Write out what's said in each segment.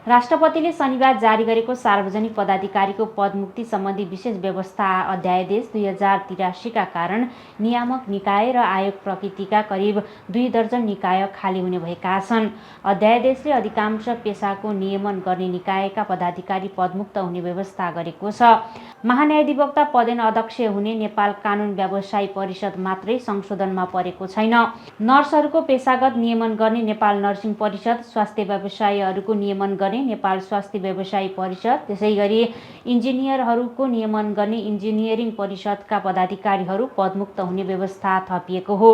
राष्ट्रपतिले शनिबार जारी गरेको सार्वजनिक पदाधिकारीको पदमुक्ति सम्बन्धी विशेष व्यवस्था अध्यादेश 2083 का कारण नियामक निकाय र आयोग प्रकृतिका करिब 2 दर्जन निकाय खाली हुने भएका छन्। अध्यादेशले अधिकांश पेशाको नियमन गर्ने निकायका पदाधिकारी पदमुक्त हुने व्यवस्था गरेको छ। महान्यायाधिवक्ता पदेन अध्यक्ष हुने नेपाल कानुन व्यवसायी परिषद मात्रै संशोधनमा परेको छैन। नर्सहरूको पेशागत नियमन गर्ने नेपाल नर्सिङ परिषद, स्वास्थ्य व्यवसायीहरूको नियमन गर्ने नेपाल स्वास्थ्य व्यवसायी परिषद, त्यसैगरी इन्जिनियरहरूको नियमन गर्ने इन्जिनियरिङ परिषदका पदाधिकारीहरू पदमुक्त हुने व्यवस्था थपिएको हो।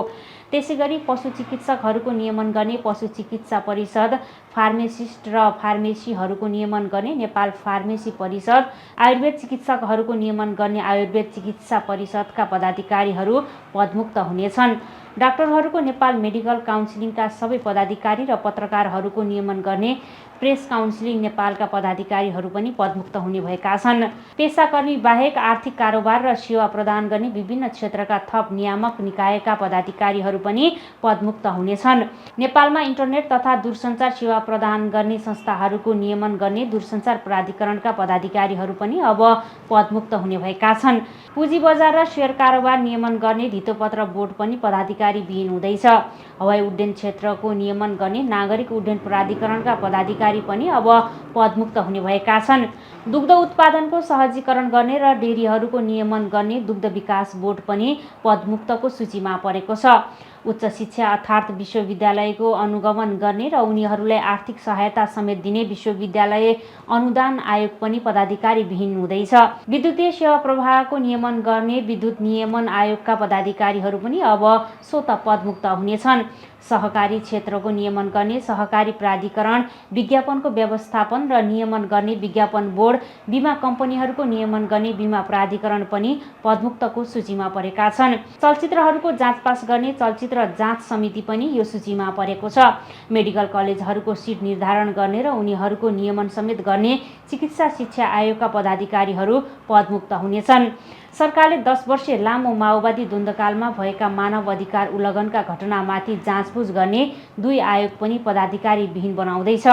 त्यसैगरी पशु चिकित्सकहरूको नियमन गर्ने पशु चिकित्सा परिषद, फार्मेसिस्ट र फार्मेसीहरूको नियमन गर्ने नेपाल फार्मेसी परिषद, आयुर्वेद चिकित्सकहरूको नियमन गर्ने आयुर्वेद चिकित्सा परिषदका पदाधिकारीहरू पदमुक्त हुनेछन्। डाक्टरहरूको नेपाल मेडिकल काउन्सिलिङका सबै पदाधिकारी र पत्रकारहरूको नियमन गर्ने प्रेस काउन्सिलिङ नेपालका पदाधिकारीहरू पनि पदमुक्त हुने भएका छन्। पेसाकर्मी बाहेक आर्थिक कारोबार र सेवा प्रदान गर्ने विभिन्न क्षेत्रका थप नियामक निकायका पदाधिकारीहरू पनि पदमुक्त हुनेछन्। नेपालमा इन्टरनेट तथा दूरसञ्चार सेवा प्रदान गर्ने संस्थाहरूको नियमन गर्ने दूरसञ्चार प्राधिकरणका पदाधिकारीहरू पनि अब पदमुक्त हुने भएका छन्। पुँजी बजार र सेयर कारोबार नियमन गर्ने धितोपत्र बोर्ड पनि पदाधिकारी विहीन हुँदैछ। हवाई उड्डयन क्षेत्रको नियमन गर्ने नागरिक उड्डयन प्राधिकरणका पदाधिकारी पनि अब पदमुक्त हुने भएका छन्। दुग्ध उत्पादनको सहजीकरण गर्ने र डेरीहरूको नियमन गर्ने दुग्ध विकास बोर्ड पनि पदमुक्तको सूचीमा परेको छ। उच्च शिक्षा अर्थात् विश्वविद्यालयको अनुगमन गर्ने र उनीहरूलाई आर्थिक सहायता समेत दिने विश्वविद्यालय अनुदान आयोग पनि पदाधिकारी विहीन हुँदैछ। विद्युतीय सेवा प्रवाहको नियमन गर्ने विद्युत नियमन आयोगका पदाधिकारीहरू पनि अब स्वतः पदमुक्त हुनेछन्। सहकारी क्षेत्रको नियमन गर्ने सहकारी प्राधिकरण, विज्ञापनको व्यवस्थापन र नियमन गर्ने विज्ञापन बोर्ड, बीमा कम्पनीहरूको नियमन गर्ने बीमा प्राधिकरण पनि पदमुक्तको सूचीमा परेका छन्। चलचित्रहरूको जाँचपास गर्ने चलचित्र जाँच समिति पनि यो सूचीमा परेको छ। मेडिकल कलेजहरूको सिट निर्धारण गर्ने र उनीहरूको नियमन समेत गर्ने चिकित्सा शिक्षा आयोगका पदाधिकारीहरू पदमुक्त हुनेछन्। सरकारले 10 वर्षीय लामो माओवादी द्वन्द्वकालमा भएका मानव अधिकार उल्लङ्घनका घटनामाथि जाँचबुझ गर्ने 2 आयोग पनि पदाधिकारी विहीन बनाउँदैछ।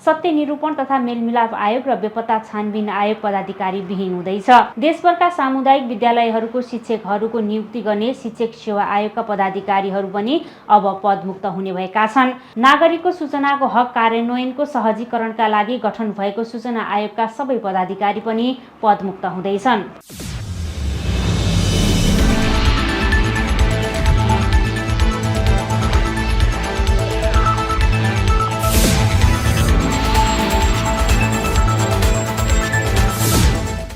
सत्य निरूपण तथा मेलमिलाप आयोग र बेपत्ता छानबिन आयोग पदाधिकारी विहीन हुँदैछ। देशभरका सामुदायिक विद्यालयहरूको शिक्षकहरूको नियुक्ति गर्ने शिक्षक सेवा आयोगका पदाधिकारीहरू पनि अब पदमुक्त हुने भएका छन्। नागरिकको सूचनाको हक कार्यान्वयनको सहजीकरणका लागि गठन भएको सूचना आयोगका सबै पदाधिकारी पनि पदमुक्त हुँदैछन्।